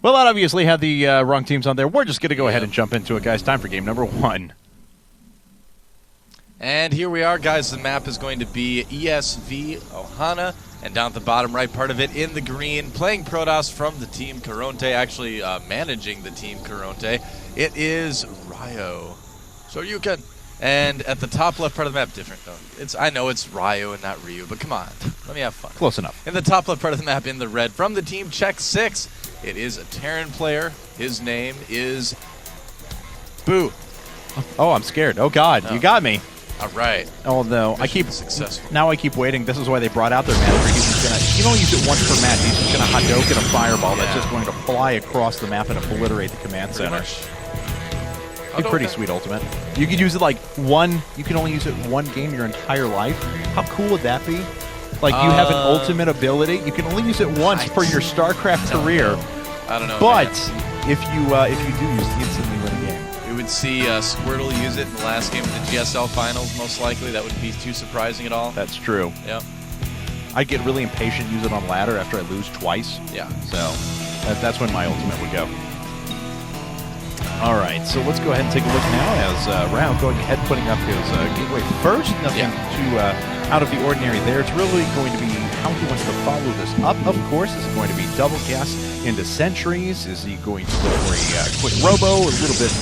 Well, that obviously had the wrong teams on there. We're just going to go ahead and jump into it, guys. Time for game number 1. And here we are, guys. The map is going to be ESV Ohana, and down at the bottom right part of it in the green, playing Protoss from the team Karont3, actually managing the team Karont3. It is Ryo. So you can. And at the top left part of the map, different though. I know it's Ryo and not Ryu, but come on, let me have fun. Close enough. In the top left part of the map, in the red, from the team CheckSix, it is a Terran player. His name is Boo. Oh, I'm scared. Oh God, you got me. All right. Oh no, I keep successful. Now I keep waiting. This is why they brought out their manager. He don't use it once per match. He's just gonna Hadouken a fireball that's just going to fly across the map and obliterate the command center. It's pretty sweet ultimate. You could use it like one. You can only use it one game your entire life. How cool would that be? Like you have an ultimate ability. You can only use it once for your StarCraft career. I don't know. But if you do use it, instantly win a game. We would see Squirtle use it in the last game of the GSL finals. Most likely, that wouldn't be too surprising at all. That's true. Yep. I get really impatient, use it on ladder after I lose twice. Yeah. So that's when my ultimate would go. All right, so let's go ahead and take a look now as Rao going ahead putting up his gateway first. Nothing too out of the ordinary there. It's really going to be how he wants to follow this up. Of course, is it going to be double gas into sentries? Is he going to go for a quick robo, a little bit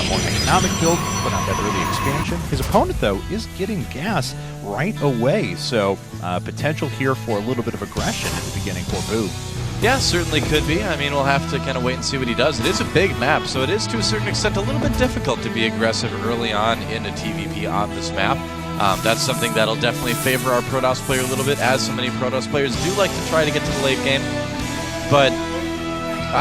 more economic build, put out that early expansion? His opponent, though, is getting gas right away, so potential here for a little bit of aggression at the beginning for Boo. Yeah, certainly could be. I mean, we'll have to kind of wait and see what he does. It is a big map, so it is to a certain extent a little bit difficult to be aggressive early on in a TVP on this map. That's something that'll definitely favor our Protoss player a little bit, as so many Protoss players do like to try to get to the late game. But,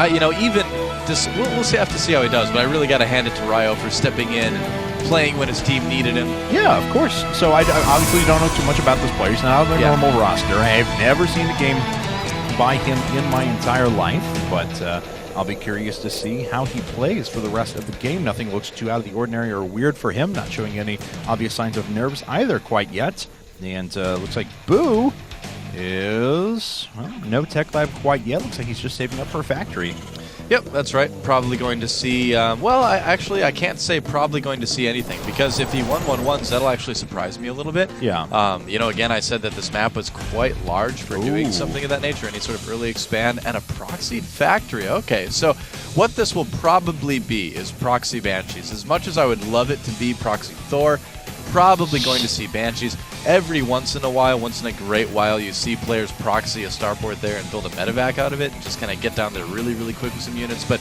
you know, even this, we'll have to see how he does, but I really got to hand it to Ryo for stepping in and playing when his team needed him. Yeah, of course. So I obviously don't know too much about this player. He's not on their normal roster. I've never seen a game by him in my entire life, but I'll be curious to see how he plays for the rest of the game. Nothing looks too out of the ordinary or weird for him, not showing any obvious signs of nerves either quite yet. And looks like Boo is, well, no tech lab quite yet. Looks like he's just saving up for a factory. Yep, that's right. Probably going to see, well, I can't say probably going to see anything, because if he 1-1-1s, that'll actually surprise me a little bit. Yeah. You know, again, I said that this map was quite large for doing something of that nature, any sort of early expand and a proxied factory. Okay, so what this will probably be is proxy Banshees. As much as I would love it to be proxy Thor, probably going to see Banshees. Every once in a while, once in a great while, you see players proxy a starport there and build a medevac out of it and just kind of get down there really, really quick with some units. But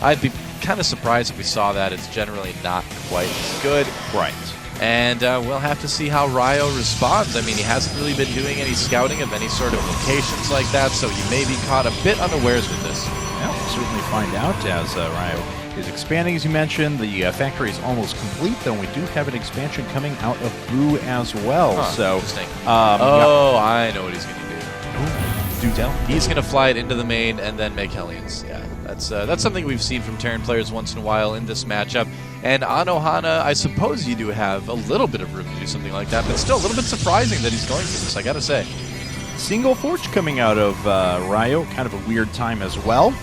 I'd be kind of surprised if we saw that. It's generally not quite as good. Right. And we'll have to see how Ryo responds. I mean, he hasn't really been doing any scouting of any sort of locations like that, so he may be caught a bit unawares with this. Yeah, we'll certainly find out as Ryo is expanding, as you mentioned. The factory is almost complete, though we do have an expansion coming out of Boo as well. Huh, so, interesting. I know what he's going to do. Do tell. He's going to fly it into the main and then make Hellions. Yeah, that's something we've seen from Terran players once in a while in this matchup. And on Ohana, I suppose you do have a little bit of room to do something like that, but still a little bit surprising that he's going for this, I got to say. Single Forge coming out of Ryo, kind of a weird time as well.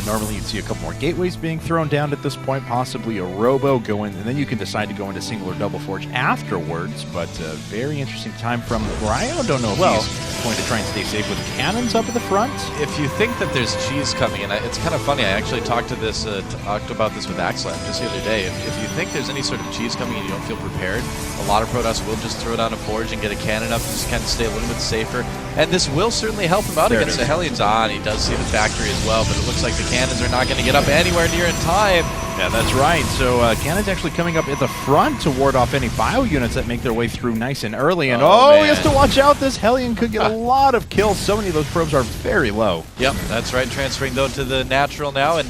Normally you'd see a couple more gateways being thrown down at this point, possibly a robo go in, and then you can decide to go into single or double forge afterwards. But very interesting time from Ryo. Don't know if he's going to try and stay safe with cannons up at the front. If you think that there's cheese coming, and it's kind of funny, I actually talked about this with Axlab just the other day. If you think there's any sort of cheese coming and you don't feel prepared, a lot of Protoss will just throw down a forge and get a cannon up and just kind of stay a little bit safer. And this will certainly help him out against the Hellions. And he does see the factory as well, but it looks like the cannons are not going to get up anywhere near in time. Yeah, that's right. So cannons actually coming up at the front to ward off any bio units that make their way through nice and early. And he has to watch out. This Hellion could get a lot of kills. So many of those probes are very low. Yep, that's right. Transferring, though, to the natural now. And,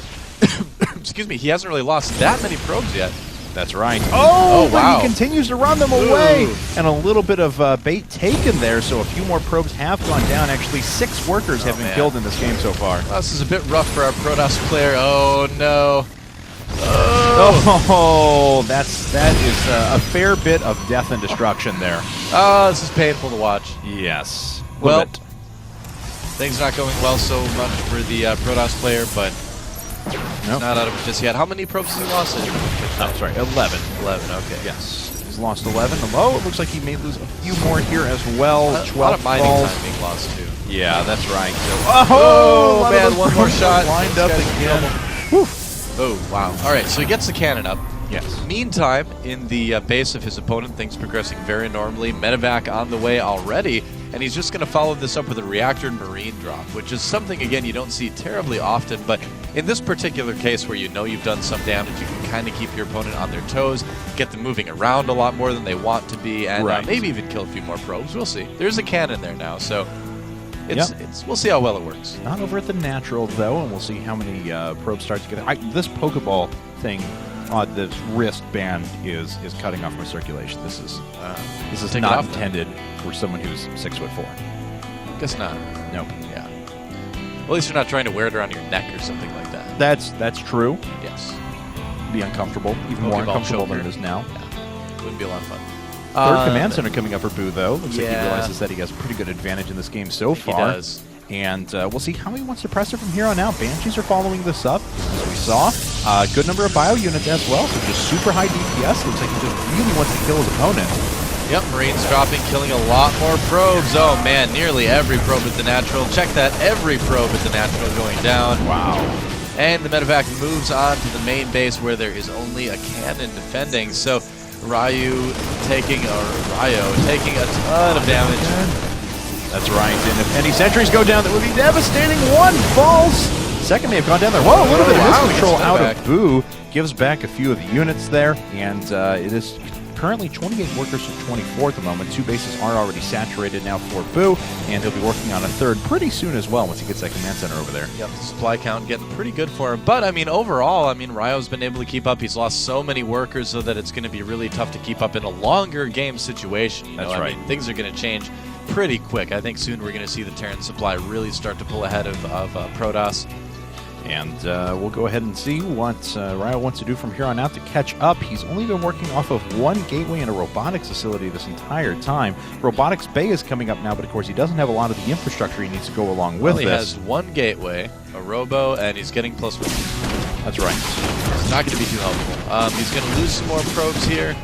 excuse me, he hasn't really lost that many probes yet. That's right. But wow. He continues to run them away. And a little bit of bait taken there, so a few more probes have gone down. Actually, 6 workers have been killed in this game so far. Well, this is a bit rough for our Protoss player. Oh, no. That is a fair bit of death and destruction there. Oh, this is painful to watch. Yes. Well, things not going well so much for the Protoss player, but Nope. Not out of it just yet. How many probes has he lost? Oh, sorry, 11. 11, okay. Yes. He's lost 11. Although it looks like he may lose a few more here as well. A lot of mining balls. time being lost, too. Yeah, that's right. So, oh man, one more shot. Lined up again. Oh, wow. All right, so he gets the cannon up. Yes. Meantime, in the base of his opponent, things progressing very normally. Medevac on the way already, and he's just going to follow this up with a reactor and marine drop, which is something, again, you don't see terribly often, but in this particular case where you know you've done some damage, you can kind of keep your opponent on their toes, get them moving around a lot more than they want to be, and maybe even kill a few more probes. We'll see. There's a cannon there now, so we'll see how well it works. Not over at the natural, though, and we'll see how many probes start to get. This Pokeball thing on this wristband is cutting off my circulation. This is not intended for someone who's 6'4". Guess not. Nope. Yeah. Well, at least you're not trying to wear it around your neck or something like that. That's true. Yes. Be uncomfortable, even more uncomfortable than it is now. Yeah. Wouldn't be a lot of fun. Third command center coming up for Boo, though. Looks like he realizes that he has a pretty good advantage in this game so far. He does. And we'll see how he wants to press it from here on out. Banshees are following this up, as we saw. Good number of bio units as well, so just super high DPS. Looks like he just really wants to kill his opponent. Yep, Marines dropping, killing a lot more probes. Oh man, nearly every probe at the natural. Check that, every probe at the natural going down. Wow. And the medevac moves on to the main base where there is only a cannon defending. So Ryo taking a ton of damage. That's right, and if any sentries go down, that would be devastating. One falls. Second may have gone down there. Whoa, a little bit of miscontrol out of Boo. Gives back a few of the units there, and it is currently 28 workers to 24 at the moment. 2 bases are already saturated now for Boo, and he'll be working on a third pretty soon as well once he gets that command center over there. Yep, the supply count getting pretty good for him. But, I mean, overall, Ryo's been able to keep up. He's lost so many workers so that it's going to be really tough to keep up in a longer game situation. You know? That's right. I mean, things are going to change pretty quick. I think soon we're going to see the Terran supply really start to pull ahead of Protoss. And we'll go ahead and see what Ryo wants to do from here on out to catch up. He's only been working off of one gateway and a robotics facility this entire time. Robotics Bay is coming up now, but of course he doesn't have a lot of the infrastructure he needs to go along with this. He has one gateway, a robo, and he's getting +1. That's right. It's not going to be too helpful. He's going to lose some more probes here.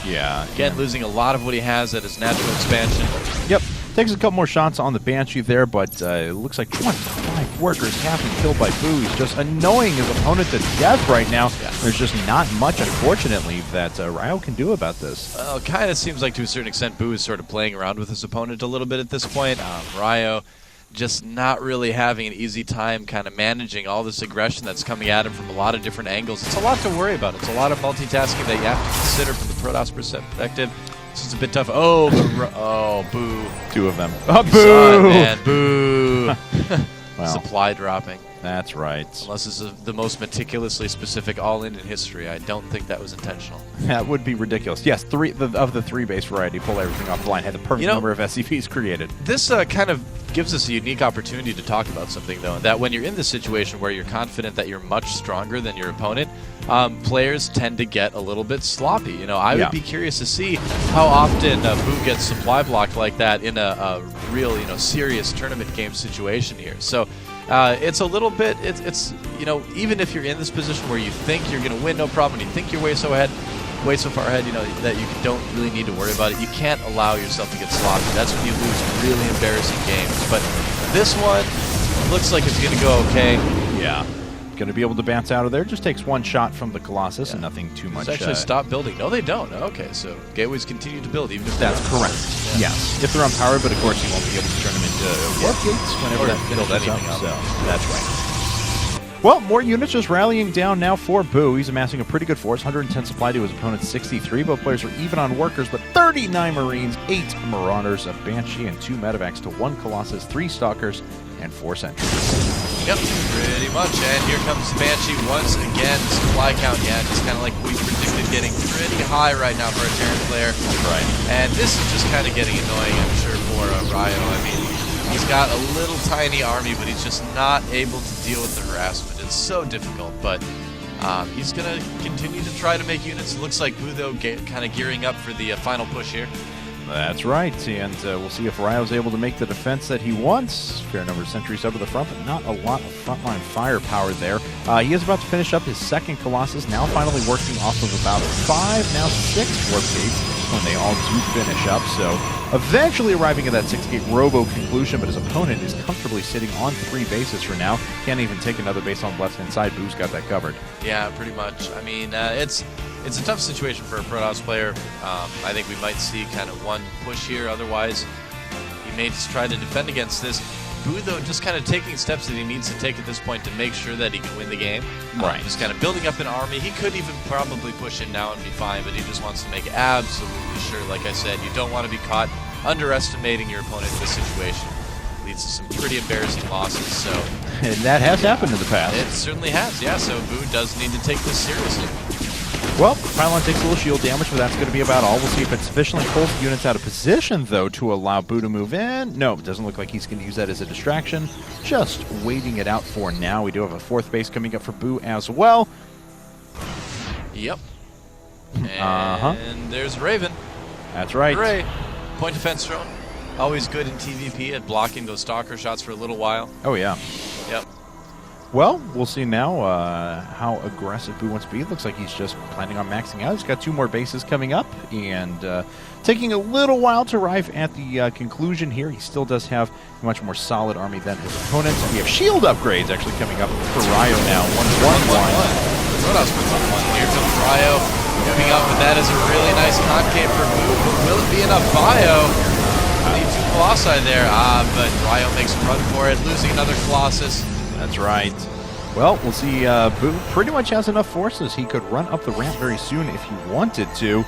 Yeah. Again, losing a lot of what he has at his natural expansion. Yep. Takes a couple more shots on the Banshee there, but it looks like 25 workers have been killed by Boo. He's just annoying his opponent to death right now. Yeah. There's just not much, unfortunately, that Ryo can do about this. Well, it kind of seems like to a certain extent Boo is sort of playing around with his opponent a little bit at this point. Ryo just not really having an easy time kind of managing all this aggression that's coming at him from a lot of different angles. It's a lot to worry about. It's a lot of multitasking that you have to consider from the Protoss perspective. This is a bit tough. Oh, Boo. 2 of them. Oh, Boo! Man, Boo! Well, supply dropping. That's right. Unless this is the most meticulously specific all-in history. I don't think that was intentional. That would be ridiculous. Yes, of the 3-base variety, pull everything off the line, had the perfect number of SCVs created. This kind of gives us a unique opportunity to talk about something, though, that when you're in this situation where you're confident that you're much stronger than your opponent, players tend to get a little bit sloppy. You know, I would be curious to see how often Boo gets supply blocked like that in a real, serious tournament game situation here. So it's a little bit, it's even if you're in this position where you think you're going to win, no problem, and you think you're way so far ahead, that you don't really need to worry about it. You can't allow yourself to get sloppy. That's when you lose really embarrassing games. But this one looks like it's going to go okay. Yeah. Going to be able to bounce out of there. Just takes one shot from the Colossus and nothing too much. Let's actually stop building. No, they don't. Okay, so gateways continue to build even if that's correct. Yeah. Yes, if they're unpowered, but of course you won't be able to turn them into warp gates whenever that finishes up. So that's right. Well, more units just rallying down now for Boo. He's amassing a pretty good force, 110 supply to his opponent's 63. Both players are even on workers, but 39 Marines, 8 Marauders, a Banshee, and 2 Medevacs to 1 Colossus, 3 Stalkers, and 4 Sentries. Yep, pretty much. And here comes the Banshee once again. Supply count, just kind of like we predicted, getting pretty high right now for a Terran player. Right. And this is just kind of getting annoying, I'm sure, for Ryo. I mean, he's got a little tiny army, but he's just not able to deal with the harassment. It's so difficult, but he's going to continue to try to make units. It looks like Boo, though, kind of gearing up for the final push here. That's right, and we'll see if Ryo's able to make the defense that he wants. Fair number of sentries over the front, but not a lot of frontline firepower there. He is about to finish up his second Colossus, now finally working off of about 5, now 6 warp gates when they all do finish up, so eventually arriving at that 6-gate robo conclusion, but his opponent is comfortably sitting on 3 bases for now. Can't even take another base on the left-hand side. Boo's got that covered. Yeah, pretty much. I mean, it's a tough situation for a Protoss player. I think we might see kind of one push here. Otherwise, he may just try to defend against this. Boo, though, just kind of taking steps that he needs to take at this point to make sure that he can win the game. Right. Just kind of building up an army. He could even probably push in now and be fine, but he just wants to make absolutely sure, like I said, you don't want to be caught underestimating your opponent in this situation. It leads to some pretty embarrassing losses. So, and that has happened in the past. It certainly has, yeah. So Boo does need to take this seriously. Well, Pylon takes a little shield damage, but that's going to be about all. We'll see if it sufficiently pulls the units out of position, though, to allow Boo to move in. No, it doesn't look like he's going to use that as a distraction. Just waiting it out for now. We do have a 4th base coming up for Boo as well. Yep. And there's Raven. That's right. Hooray. Point defense drone. Always good in TVP at blocking those stalker shots for a little while. Oh, yeah. Yep. Well, we'll see now how aggressive Boo wants to be. It looks like he's just planning on maxing out. He's got 2 more bases coming up, and taking a little while to arrive at the conclusion here. He still does have a much more solid army than his opponents. We have shield upgrades actually coming up for Ryo now. 1-1-1. Protoss for 1-1. Here comes Ryo. Moving up, but that is a really nice concave for Boo. But will it be enough bio? Need 2 Colossi there. But Ryo makes a run for it, losing another Colossus. That's right. Well, we'll see. Boo pretty much has enough forces. He could run up the ramp very soon if he wanted to.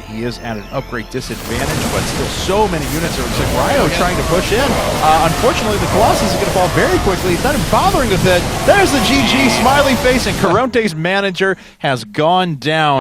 He is at an upgrade disadvantage, but still so many units. It looks like Ryo trying to push in. Unfortunately, the Colossus is going to fall very quickly. He's not even bothering with it. There's the GG smiley face, and Karont3's manager has gone down.